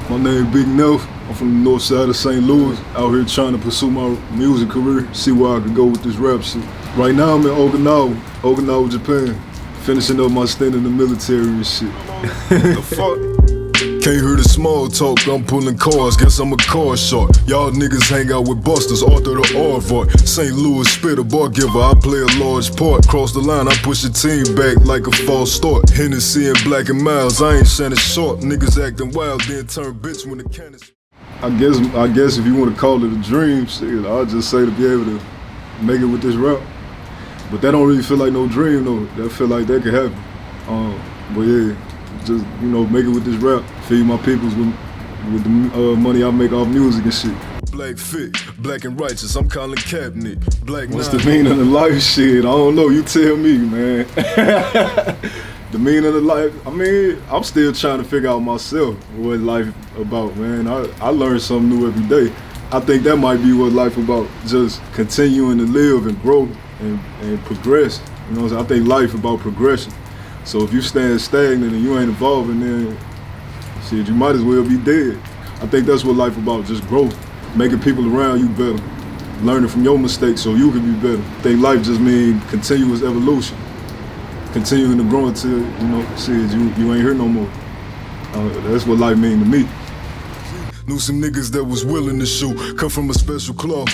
My name Big Neph. I'm from the north side of St. Louis. Out here trying to pursue my music career, see where I can go with this rap shit. Right now I'm in Okinawa, Japan. Finishing up my stint in the military and shit. The fuck? Can't hear the small talk, I'm pulling cars, guess I'm a car shark. Y'all niggas hang out with busters, author the Harvard. St. Louis spitter, bar giver, I play a large part. Cross the line, I push the team back like a false start. Hennessy and Black and Miles, I ain't Shannon Sharp. Niggas acting wild, then turn bitch when the cannons. I guess if you want to call it a dream, shit, I'll just say to be able to make it with this rap. But that don't really feel like no dream though. That feel like that could happen. But yeah, just, you know, make it with this rap. Feed my peoples with the money I make off music and shit. Black fit, black and righteous, I'm Colin Kaepernick. Black. What's the meaning of life? Shit, I don't know, you tell me, man. The meaning of life, I mean, I'm still trying to figure out myself what life about, man. I learn something new every day. I think that might be what life about, just continuing to live and grow and progress. You know what I'm saying? I think life about progression. So if you stand stagnant and you ain't evolving, then shit, you might as well be dead. I think that's what life about, just growth, making people around you better, learning from your mistakes so you can be better. I think life just means continuous evolution, continuing to grow until, you know, shit, you ain't here no more. That's what life mean to me. Knew some niggas that was willing to shoot, come from a special cloth.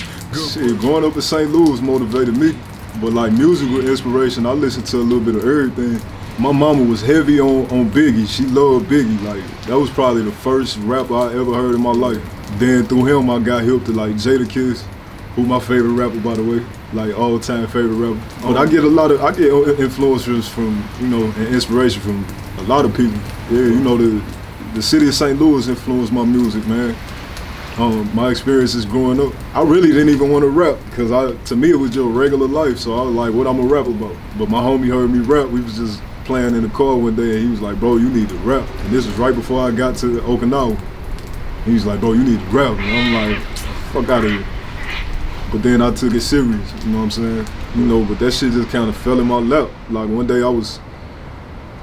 Shit, growing up in St. Louis motivated me, but like musical inspiration, I listened to a little bit of everything. My mama was heavy on Biggie. She loved Biggie. Like, that was probably the first rapper I ever heard in my life. Then through him, I got hip to like Jadakiss, who my favorite rapper, by the way, like all-time favorite rapper. But I get influences from, you know, and inspiration from a lot of people. Yeah, you know, the city of St. Louis influenced my music, man. My experiences growing up, I really didn't even want to rap because to me it was just regular life. So I was like, what I'm gonna rap about? But my homie heard me rap. We was just playing in the car one day and he was like, bro, you need to rap. And this was right before I got to Okinawa. He was like, bro, you need to rap. And I'm like, fuck out of here. But then I took it serious, you know what I'm saying? You know, but that shit just kind of fell in my lap. Like one day I was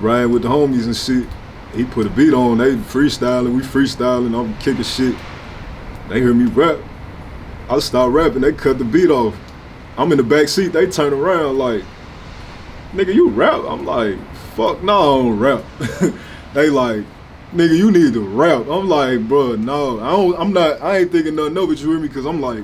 riding with the homies and shit. He put a beat on, they freestyling, we freestyling, I'm kicking shit. They hear me rap. I start rapping, they cut the beat off. I'm in the back seat, they turn around like, nigga, you rap? I'm like, fuck no, I don't rap. They like, nigga, you need to rap. I'm like, bro, no, I ain't thinking nothing of it, you hear me? Cause I'm like,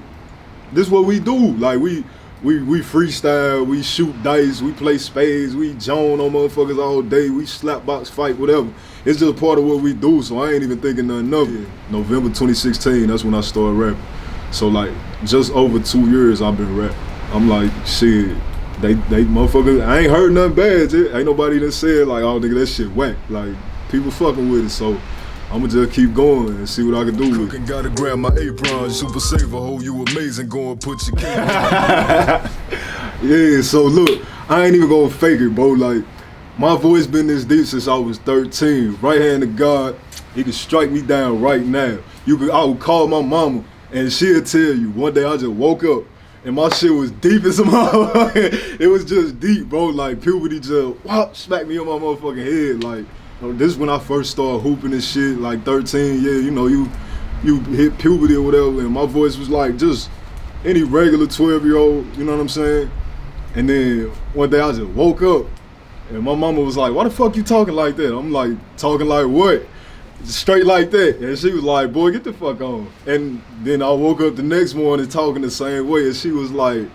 this is what we do. Like we freestyle, we shoot dice, we play spades, we joan on motherfuckers all day, we slap box fight, whatever. It's just part of what we do, so I ain't even thinking nothing of it. November 2016, that's when I started rapping. So like, just over 2 years I've been rapping. I'm like, shit, they motherfuckers, I ain't heard nothing bad. Ain't nobody that said like, oh nigga, that shit whack. Like, people fucking with it, so I'ma just keep going and see what I can do with it. Gotta grab my apron, super saver, hold you amazing, go and put your cake. Yeah, so look, I ain't even gonna fake it, bro. Like, my voice been this deep since I was 13. Right hand of God, he can strike me down right now. I would call my mama and she'll tell you, one day I just woke up and my shit was deep as a motherfucker. It was just deep, bro. Like, puberty just whop, smacked me on my motherfucking head. Like, this is when I first started hooping and shit, like 13, yeah, you know, you hit puberty or whatever, and my voice was like just any regular 12-year-old, you know what I'm saying? And then one day I just woke up, and my mama was like, why the fuck you talking like that? I'm like, talking like what? Straight like that. And she was like, boy, get the fuck on. And then I woke up the next morning talking the same way, and she was like,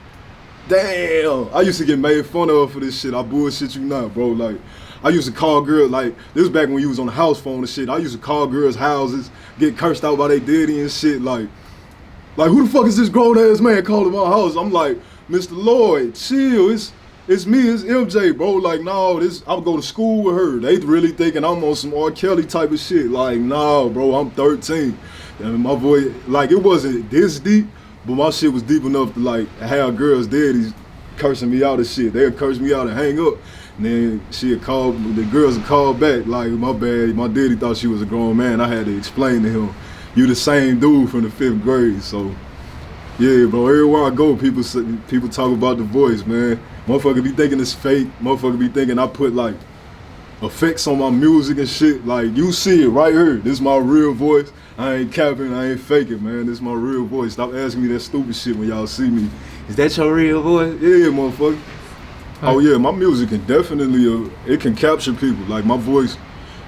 damn. I used to get made fun of for this shit. I bullshit you not, bro. Like, I used to call girls, like, this was back when you was on the house phone and shit. I used to call girls' houses, get cursed out by they daddy and shit. Like who the fuck is this grown ass man calling my house? I'm like, Mr. Lloyd, chill, it's me, it's MJ, bro. Like, no, I'll go to school with her. They really thinking I'm on some R. Kelly type of shit. Like, no, bro, I'm 13. And my voice, like, it wasn't this deep, but my shit was deep enough to, like, have girls' daddies cursing me out of shit. They'd curse me out and hang up. And then the girls would call back, like, my bad, my daddy thought she was a grown man. I had to explain to him, you the same dude from the 5th grade. So, yeah, bro, everywhere I go, people talk about the voice, man. Motherfucker be thinking it's fake. Motherfucker be thinking I put like effects on my music and shit. Like, you see it right here. This is my real voice. I ain't capping, I ain't faking, man. This is my real voice. Stop asking me that stupid shit when y'all see me. Is that your real voice? Yeah, motherfucker. Oh yeah, my music can definitely, it can capture people. Like, my voice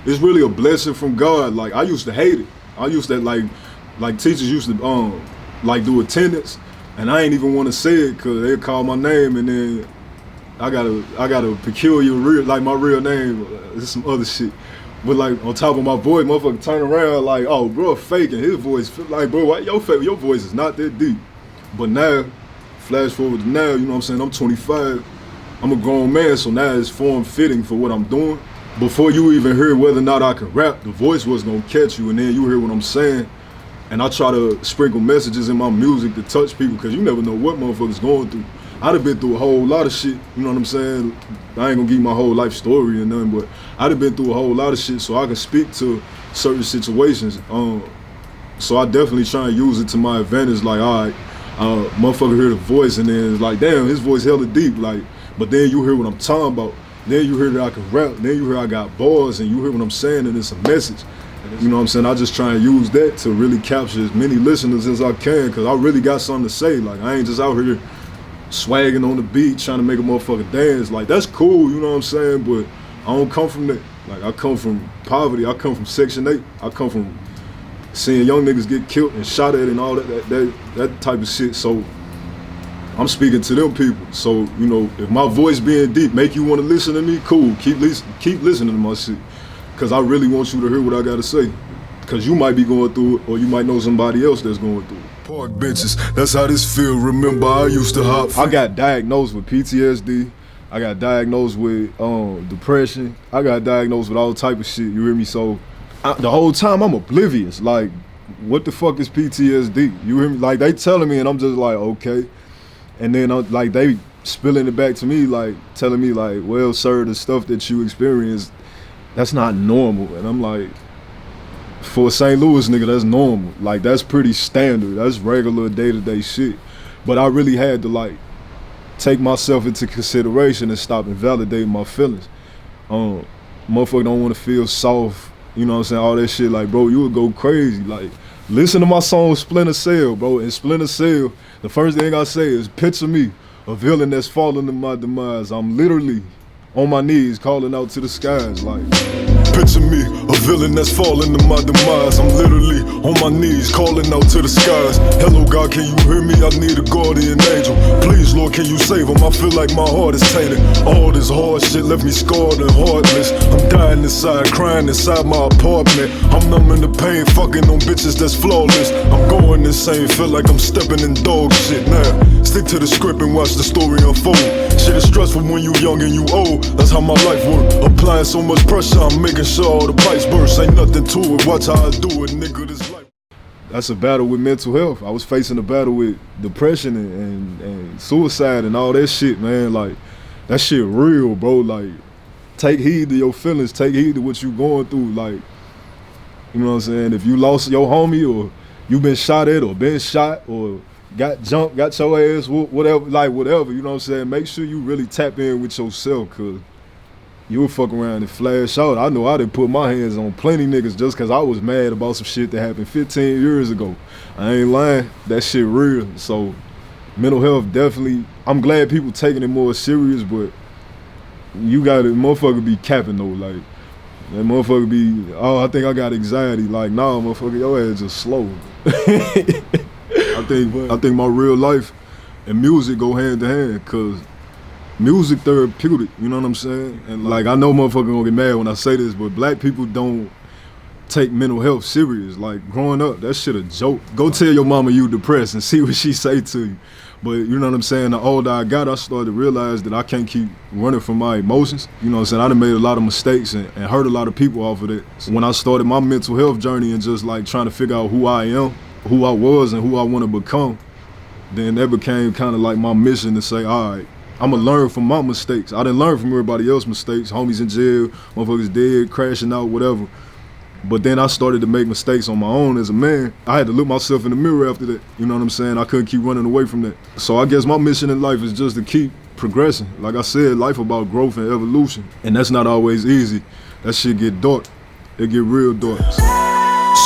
is really a blessing from God. Like, I used to hate it. I used to, like teachers used to, like, do attendance, and I ain't even want to say it because they'd call my name, and then I got a peculiar like my real name. There's some other shit. But like on top of my voice, motherfucker turn around like, oh bro, faking his voice. Like, bro, why your voice is not that deep. But now, flash forward to now, you know what I'm saying? I'm 25. I'm a grown man, so now it's form fitting for what I'm doing. Before you even hear whether or not I can rap, the voice was gonna catch you, and then you hear what I'm saying. And I try to sprinkle messages in my music to touch people, because you never know what motherfuckers going through. I'd have been through a whole lot of shit, you know what I'm saying? I ain't gonna give you my whole life story or nothing, but I'd have been through a whole lot of shit so I can speak to certain situations. So I definitely try and use it to my advantage. Like, all right, motherfucker hear the voice, and then it's like, damn, his voice hella deep. Like, but then you hear what I'm talking about. Then you hear that I can rap. Then you hear I got bars, and you hear what I'm saying, and it's a message. You know what I'm saying? I just try and use that to really capture as many listeners as I can, because I really got something to say. Like, I ain't just out here swagging on the beat, trying to make a motherfucker dance. Like, that's cool, you know what I'm saying? But I don't come from that. Like, I come from poverty. I come from Section 8. I come from seeing young niggas get killed and shot at and all that type of shit. So I'm speaking to them people. So, you know, if my voice being deep make you want to listen to me, cool. Keep listening to my shit, because I really want you to hear what I got to say. Because you might be going through it, or you might know somebody else that's going through it. Park benches, that's how this feel. Remember, I used to hop. I got diagnosed with PTSD. I got diagnosed with depression. I got diagnosed with all type of shit, you hear me? So the whole time I'm oblivious. Like, what the fuck is PTSD? You hear me? Like, they telling me, and I'm just like, okay. And then like they spilling it back to me, like telling me like, well, sir, the stuff that you experienced, that's not normal. And I'm like, for a St. Louis nigga, that's normal. Like, that's pretty standard. That's regular day-to-day shit. But I really had to, like, take myself into consideration and stop invalidating my feelings. Motherfucker don't want to feel soft, you know what I'm saying? All that shit, like, bro, you would go crazy. Like, listen to my song Splinter Cell, bro. In Splinter Cell, the first thing I say is, picture me, a villain that's falling to my demise. I'm literally on my knees calling out to the skies, like, picture me, a villain that's falling to my demise. I'm literally on my knees calling out to the skies. Hello God, can you hear me? I need a guardian angel. Please Lord, can you save him? I feel like my heart is tainted. All this hard shit left me scarred and heartless. I'm dying inside, crying inside my apartment. I'm numbing the pain, fucking on bitches that's flawless. I'm going insane, feel like I'm stepping in dog shit now. Stick to the script and watch the story unfold. Shit is stressful when you young and you old. That's how my life work. Applying so much pressure, I'm making sure all the pipes burst. Ain't nothing to it, watch how I do it, nigga, this life. That's a battle with mental health. I was facing a battle with depression and suicide and all that shit, man. Like, that shit real, bro. Like, take heed to your feelings, take heed to what you going through. Like, you know what I'm saying? If you lost your homie, or you been shot at, or been shot, or got jumped, got your ass, whatever, like whatever, you know what I'm saying? Make sure you really tap in with yourself, cause you would fuck around and flash out. I know I done put my hands on plenty niggas just cause I was mad about some shit that happened 15 years ago. I ain't lying, that shit real. So mental health definitely, I'm glad people taking it more serious, but you gotta, motherfucker be capping though, like, that motherfucker be, oh, I think I got anxiety. Like, nah, motherfucker, your ass just slow. I think my real life and music go hand to hand, cause music therapeutic, you know what I'm saying? And like, I know motherfuckers gonna get mad when I say this, but black people don't take mental health serious. Like, growing up, that shit a joke. Go tell your mama you depressed and see what she say to you. But you know what I'm saying? The older I got, I started to realize that I can't keep running from my emotions. You know what I'm saying? I done made a lot of mistakes and hurt a lot of people off of that. So when I started my mental health journey and just like trying to figure out who I am, who I was, and who I want to become, then that became kind of like my mission to say, all right, I'm gonna learn from my mistakes. I didn't learn from everybody else's mistakes. Homies in jail, motherfuckers dead, crashing out, whatever. But then I started to make mistakes on my own as a man. I had to look myself in the mirror after that. You know what I'm saying? I couldn't keep running away from that. So I guess my mission in life is just to keep progressing. Like I said, life about growth and evolution. And that's not always easy. that shit get dark. It get real dark.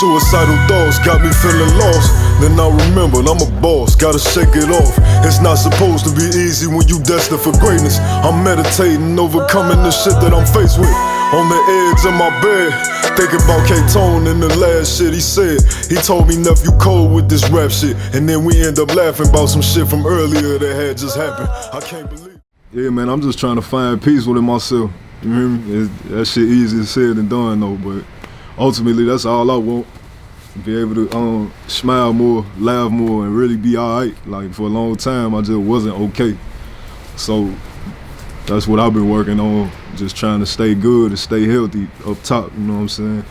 Suicidal thoughts got me feeling lost. Then I remembered I'm a boss, gotta shake it off. It's not supposed to be easy when you destined for greatness. I'm meditating, overcoming the shit that I'm faced with. On the edge of my bed, thinking about K-Tone and the last shit he said. He told me, Neph, you cold with this rap shit. And then we end up laughing about some shit from earlier that had just happened. I can't believe it. Yeah, man, I'm just trying to find peace within myself. You hear me? That shit easier said than done though, but ultimately that's all I want. Be able to smile more, laugh more, and really be alright. Like for a long time I just wasn't okay. So that's what I've been working on. Just trying to stay good and stay healthy up top, you know what I'm saying?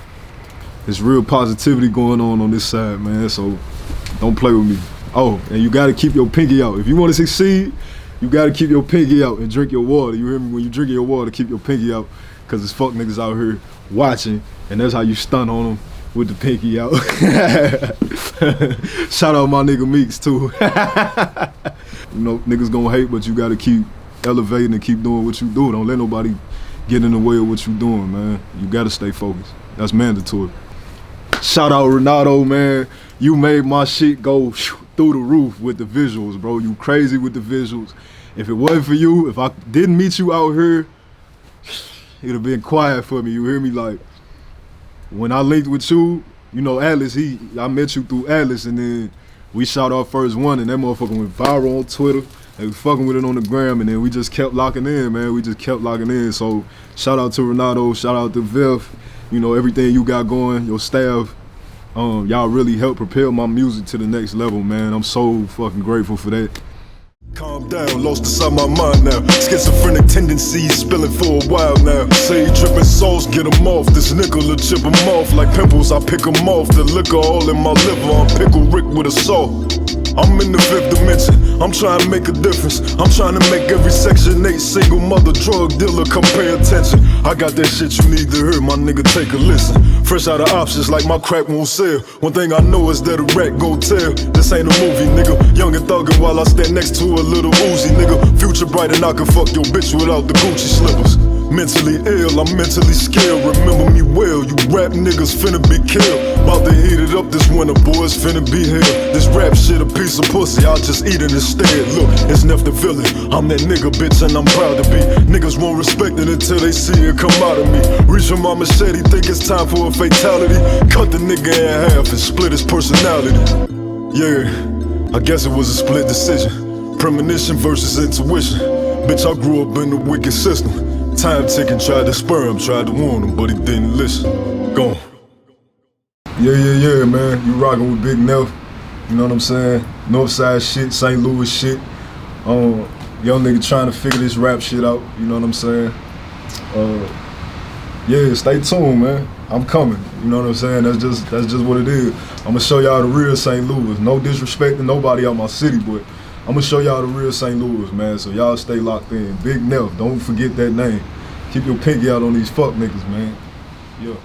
There's real positivity going on this side, man, so don't play with me. Oh, and you gotta keep your pinky out. If you wanna succeed, you gotta keep your pinky out and drink your water. You hear me? When you drink your water, keep your pinky out, cause there's fuck niggas out here watching, and that's how you stun on them, with the pinky out. Shout out my nigga Meeks too. You know, niggas gonna hate, but you gotta keep elevating and keep doing what you do. Don't let nobody get in the way of what you doing, man. You gotta stay focused. That's mandatory. Shout out Renato, man. You made my shit go through the roof with the visuals, bro. You crazy with the visuals. If it wasn't for you, if I didn't meet you out here, it'd have been quiet for me. You hear me? Like, when I linked with you, you know, Atlas, I met you through Atlas, and then we shot our first one, and that motherfucker went viral on Twitter. They was fucking with it on the gram, and then we just kept locking in, man. We just kept locking in. So shout out to Renato, shout out to Viv, you know, everything you got going, your staff. Y'all really helped propel my music to the next level, man. I'm so fucking grateful for that. Calm down, lost inside my mind now. Schizophrenic tendencies spilling for a while now. Say dripping sauce, get them off. This nickel will chip them off. Like pimples, I pick them off. The liquor all in my liver, I'm pickle Rick with a saw. I'm in the 5th dimension, I'm trying to make a difference. I'm trying to make every Section 8 single mother drug dealer come pay attention. I got that shit you need to hear, my nigga, take a listen. Fresh out of options like my crack won't sell. One thing I know is that a rat gon' tell. This ain't a movie, nigga. Young and thuggin' while I stand next to a little Uzi, nigga. Future bright and I can fuck your bitch without the Gucci slippers. Mentally ill, I'm mentally skilled. Remember me well, you rap niggas finna be killed. About to heat it up this winter, boys finna be here. This rap shit a piece of pussy, I'll just eat it instead. Look, it's Neph the villain, I'm that nigga bitch and I'm proud to be. Niggas won't respect it until they see it come out of me. Reach for my machete, think it's time for a fatality. Cut the nigga in half and split his personality. Yeah, I guess it was a split decision. Premonition versus intuition. Bitch, I grew up in the wicked system. Time ticking, tried to spur him, tried to warn him, but he didn't listen. Gone. Yeah, man. You rockin' with Big Neph. You know what I'm saying? Northside shit, St. Louis shit. Young nigga trying to figure this rap shit out. You know what I'm saying? Yeah, stay tuned, man. I'm coming. You know what I'm saying? That's just what it is. I'ma show y'all the real St. Louis. No disrespect to nobody out my city, but I'm gonna show y'all the real St. Louis, man, so y'all stay locked in. Big Neph, don't forget that name. Keep your pinky out on these fuck niggas, man. Yeah.